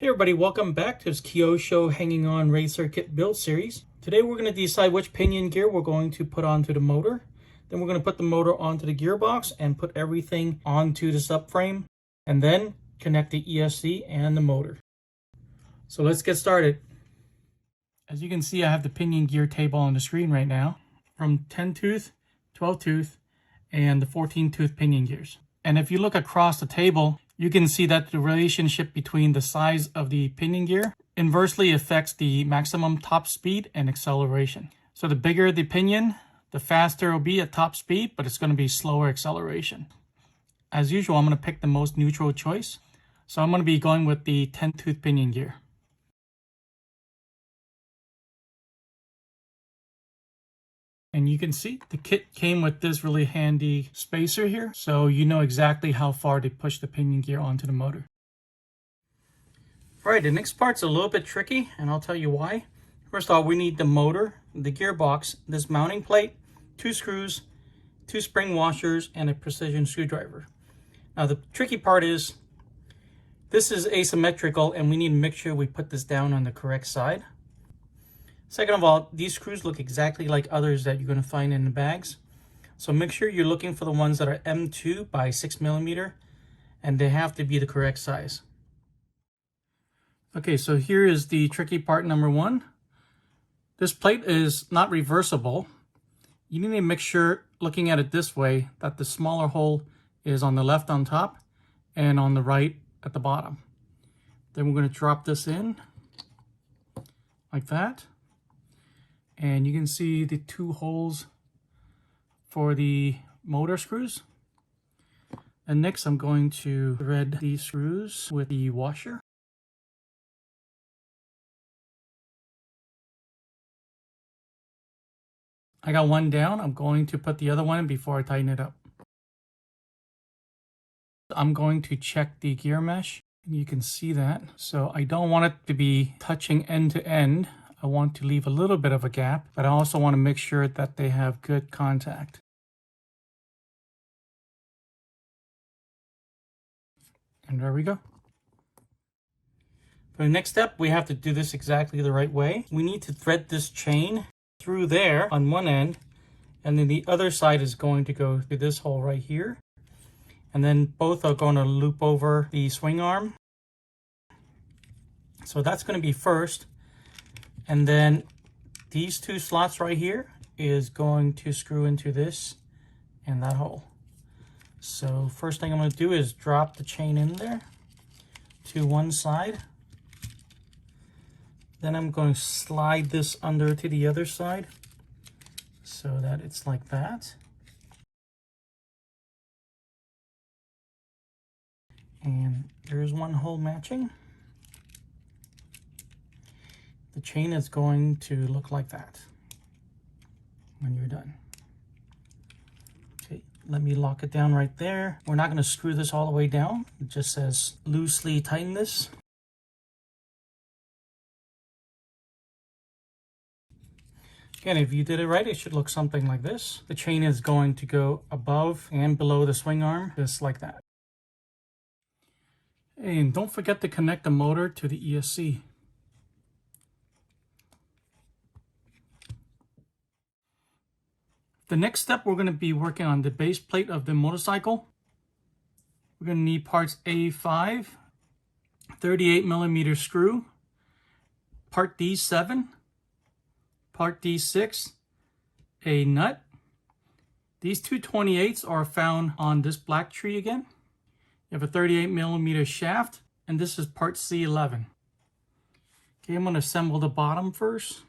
Hey everybody, welcome back to this Kyosho Hanging On Racer Kit build series. Today we're going to decide which pinion gear we're going to put onto the motor. Then we're going to put the motor onto the gearbox and put everything onto the subframe. And then connect the ESC and the motor. So let's get started. As you can see, I have the pinion gear table on the screen right now. From 10 tooth, 12 tooth, and the 14 tooth pinion gears. And if you look across the table, you can see that the relationship between the size of the pinion gear inversely affects the maximum top speed and acceleration. So the bigger the pinion, the faster it will be at top speed, but it's going to be slower acceleration. As usual, I'm going to pick the most neutral choice. So I'm going to be going with the 10-tooth pinion gear. And you can see the kit came with this really handy spacer here, so you know exactly how far to push the pinion gear onto the motor. All right, the next part's a little bit tricky, and I'll tell you why. First of all, we need the motor, the gearbox, this mounting plate, 2 screws, 2 spring washers, and a precision screwdriver. Now the tricky part is, this is asymmetrical, and we need to make sure we put this down on the correct side. Second of all, these screws look exactly like others that you're going to find in the bags. So make sure you're looking for the ones that are M2 by 6mm, and they have to be the correct size. Okay, so here is the tricky part number 1. This plate is not reversible. You need to make sure, looking at it this way, that the smaller hole is on the left on top and on the right at the bottom. Then we're going to drop this in like that. And you can see the 2 holes for the motor screws. And next I'm going to thread these screws with the washer. I got one down. I'm going to put the other one in before I tighten it up. I'm going to check the gear mesh. You can see that. So I don't want it to be touching end to end. I want to leave a little bit of a gap, but I also want to make sure that they have good contact. And there we go. For the next step, we have to do this exactly the right way. We need to thread this chain through there on one end, and then the other side is going to go through this hole right here. And then both are going to loop over the swing arm. So that's going to be first. And then these 2 slots right here is going to screw into this and that hole. So first thing I'm going to do is drop the chain in there to one side. Then I'm going to slide this under to the other side so that it's like that. And there's one hole matching. The chain is going to look like that when you're done. Okay, let me lock it down right there. We're not going to screw this all the way down. It just says loosely tighten this. Again, if you did it right, it should look something like this. The chain is going to go above and below the swing arm, just like that. And don't forget to connect the motor to the ESC. The next step, we're going to be working on the base plate of the motorcycle. We're going to need parts A5, 38mm screw, part D7, part D6, a nut. These 2 28s are found on this black tree again. You have a 38mm shaft, and this is part C11. Okay, I'm going to assemble the bottom first.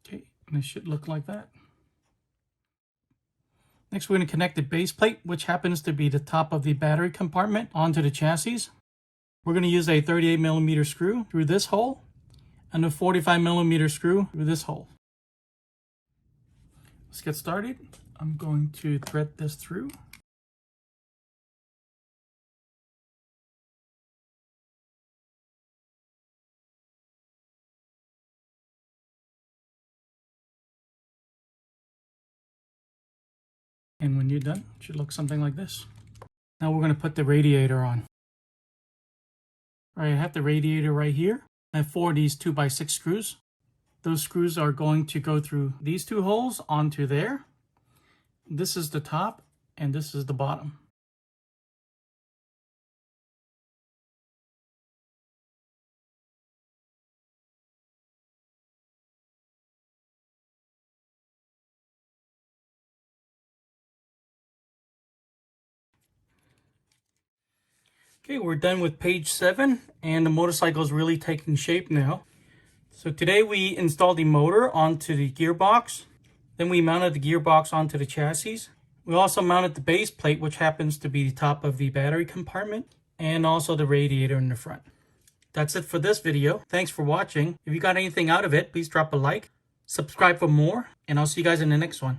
Okay, and it should look like that. Next, we're going to connect the base plate, which happens to be the top of the battery compartment, onto the chassis. We're going to use a 38mm screw through this hole and a 45mm screw through this hole. Let's get started. I'm going to thread this through. And when you're done, it should look something like this. Now we're going to put the radiator on. All right, I have the radiator right here. I have 4 of these 2x6 screws. Those screws are going to go through these 2 holes onto there. This is the top and this is the bottom. Okay, we're done with page 7 and the motorcycle is really taking shape now. So today we installed the motor onto the gearbox. Then we mounted the gearbox onto the chassis. We also mounted the base plate, which happens to be the top of the battery compartment, and also the radiator in the front. That's it for this video. Thanks for watching. If you got anything out of it, please drop a like, subscribe for more, and I'll see you guys in the next one.